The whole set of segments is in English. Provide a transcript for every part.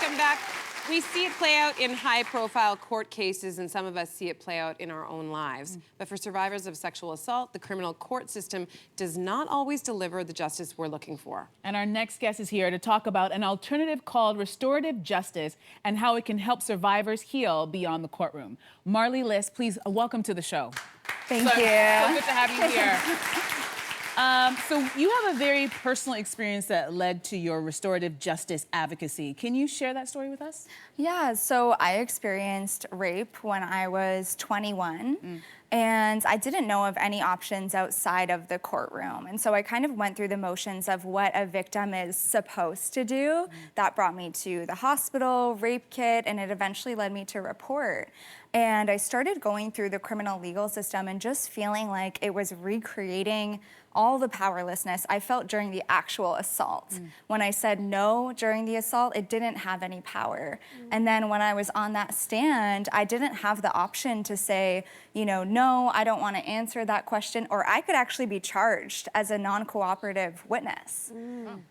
Welcome back. We see it play out in high-profile court cases, and some of us see it play out in our own lives. But for survivors of sexual assault, the criminal court system does not always deliver the justice we're looking for. And our next guest is here to talk about an alternative called Restorative Justice and how it can help survivors heal beyond the courtroom. Marlee Liss, please welcome to the show. Thank you. So good to have you here. So you have a very personal experience that led to your restorative justice advocacy. Can you share that story with us? Yeah, so I experienced rape when I was 21. And I didn't know of any options outside of the courtroom. And so I kind of went through the motions of what a victim is supposed to do. That brought me to the hospital, rape kit, and it eventually led me to report. And I started going through the criminal legal system and just feeling like it was recreating all the powerlessness I felt during the actual assault. When I said no during the assault, it didn't have any power. And then when I was on that stand, I didn't have the option to say, you know, no, I don't want to answer that question, or I could actually be charged as a non-cooperative witness.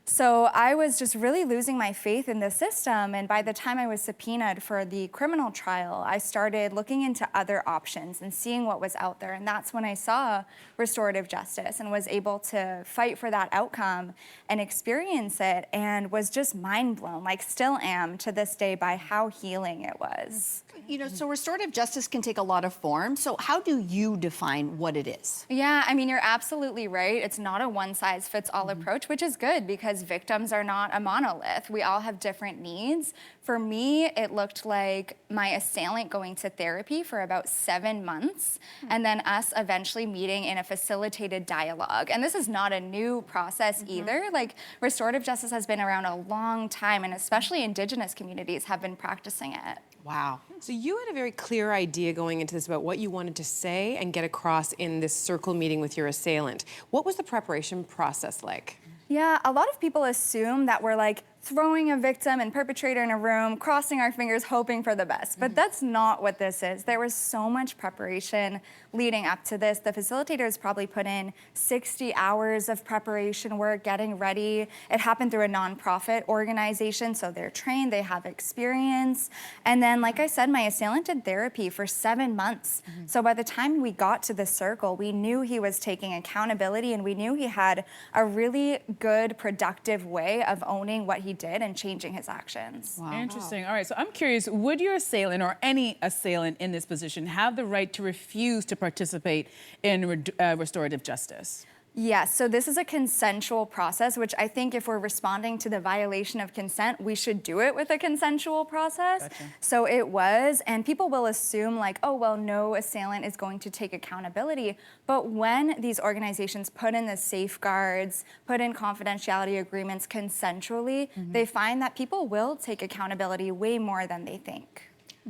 So I was just really losing my faith in the system, and by the time I was subpoenaed for the criminal trial, I started looking into other options and seeing what was out there, and that's when I saw restorative justice and was able to fight for that outcome and experience it, and was just mind blown, like still am to this day, by how healing it was. You know, so restorative justice can take a lot of forms. So how do you define what it is? Yeah, I mean, you're absolutely right. It's not a one-size-fits-all approach, which is good because victims are not a monolith. We all have different needs. For me, it looked like my assailant going to therapy for about 7 months, and then us eventually meeting in a facilitated dialogue. And this is not a new process either. Like, restorative justice has been around a long time, and especially Indigenous communities have been practicing it. Wow. So you had a very clear idea going into this about what you wanted to say and get across in this circle meeting with your assailant. What was the preparation process like? Yeah, a lot of people assume that we're like throwing a victim and perpetrator in a room, crossing our fingers, hoping for the best. But that's not what this is. There was so much preparation leading up to this. The facilitators probably put in 60 hours of preparation work, getting ready. It happened through a nonprofit organization, so they're trained, they have experience. And then, like I said, my assailant did therapy for 7 months. So by the time we got to the circle, we knew he was taking accountability, and we knew he had a really good, productive way of owning what he did and changing his actions. Wow. Interesting. All right, so I'm curious, would your assailant or any assailant in this position have the right to refuse to participate in restorative justice? Yes, so this is a consensual process, which I think if we're responding to the violation of consent, we should do it with a consensual process. Gotcha. So it was, and people will assume like, oh, well, no assailant is going to take accountability. But when these organizations put in the safeguards, put in confidentiality agreements consensually, they find that people will take accountability way more than they think.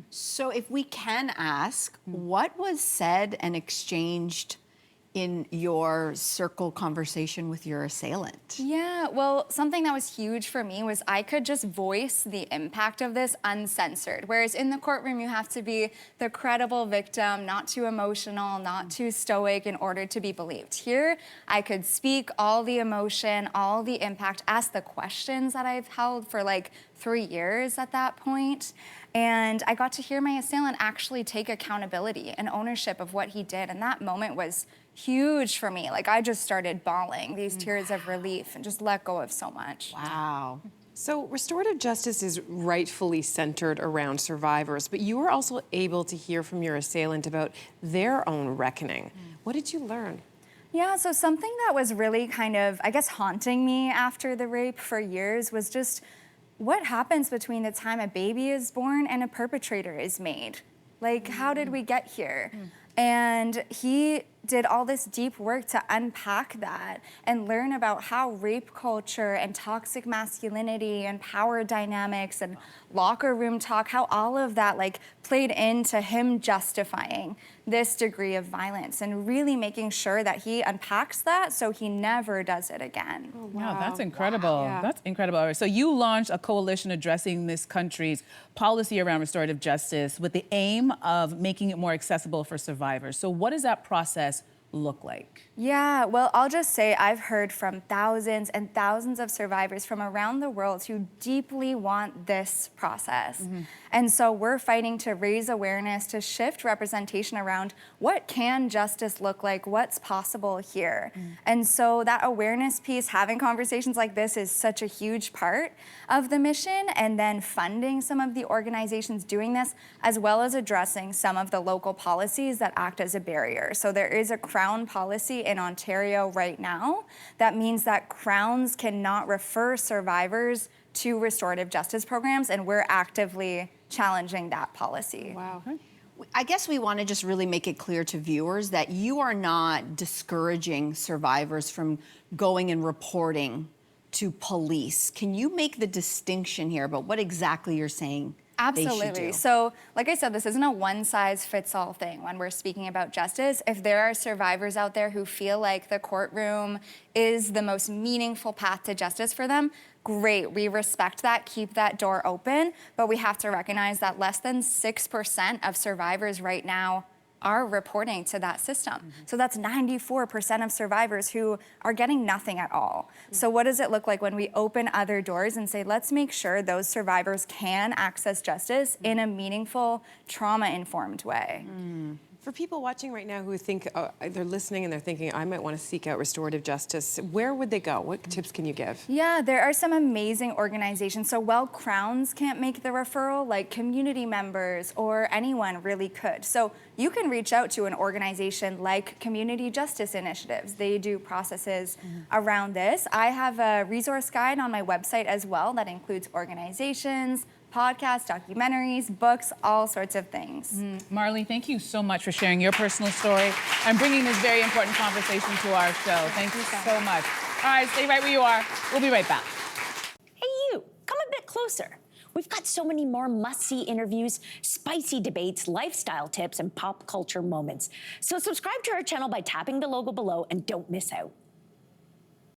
So if we can ask, what was said and exchanged in your circle conversation with your assailant? Yeah, well, something that was huge for me was I could just voice the impact of this uncensored. Whereas in the courtroom, you have to be the credible victim, not too emotional, not too stoic in order to be believed. Here, I could speak all the emotion, all the impact, ask the questions that I've held for like 3 years at that point. And I got to hear my assailant actually take accountability and ownership of what he did. And that moment was huge for me. Like, I just started bawling these tears of relief and just let go of so much. Wow. So restorative justice is rightfully centered around survivors, but you were also able to hear from your assailant about their own reckoning. What did you learn? Yeah, so something that was really kind of, I guess, haunting me after the rape for years was just what happens between the time a baby is born and a perpetrator is made? Like, how did we get here? And he did all this deep work to unpack that and learn about how rape culture and toxic masculinity and power dynamics and locker room talk, how all of that like played into him justifying this degree of violence and really making sure that he unpacks that so he never does it again. Oh, wow, that's incredible. Wow. Yeah. That's incredible. All right, so you launched a coalition addressing this country's policy around restorative justice with the aim of making it more accessible for survivors. So what does that process look like? Yeah, well, I'll just say I've heard from thousands and thousands of survivors from around the world who deeply want this process. And so we're fighting to raise awareness, to shift representation around what can justice look like, what's possible here. And so that awareness piece, having conversations like this is such a huge part of the mission, and then funding some of the organizations doing this, as well as addressing some of the local policies that act as a barrier. So there is a Crown policy in Ontario right now that means that Crowns cannot refer survivors to restorative justice programs, and we're actively challenging that policy. Wow. I guess we want to just really make it clear to viewers that you are not discouraging survivors from going and reporting to police. Can you make the distinction here about what exactly you're saying? Absolutely. So, like I said, this isn't a one-size-fits-all thing when we're speaking about justice. If there are survivors out there who feel like the courtroom is the most meaningful path to justice for them, great, we respect that, keep that door open, but we have to recognize that less than 6% of survivors right now are reporting to that system. So that's 94% of survivors who are getting nothing at all. So what does it look like when we open other doors and say, let's make sure those survivors can access justice in a meaningful, trauma-informed way? For people watching right now who think, they're listening and they're thinking, I might want to seek out restorative justice, where would they go? What tips can you give? Yeah, there are some amazing organizations. So while Crowns can't make the referral, like community members or anyone really could. So you can reach out to an organization like Community Justice Initiatives. They do processes around this. I have a resource guide on my website as well that includes organizations, podcasts, documentaries, books, all sorts of things. Marlee, thank you so much for sharing your personal story and bringing this very important conversation to our show. Thank you so much. All right, stay right where you are. We'll be right back. Hey, you, come a bit closer. We've got so many more must-see interviews, spicy debates, lifestyle tips, and pop culture moments. So subscribe to our channel by tapping the logo below and don't miss out.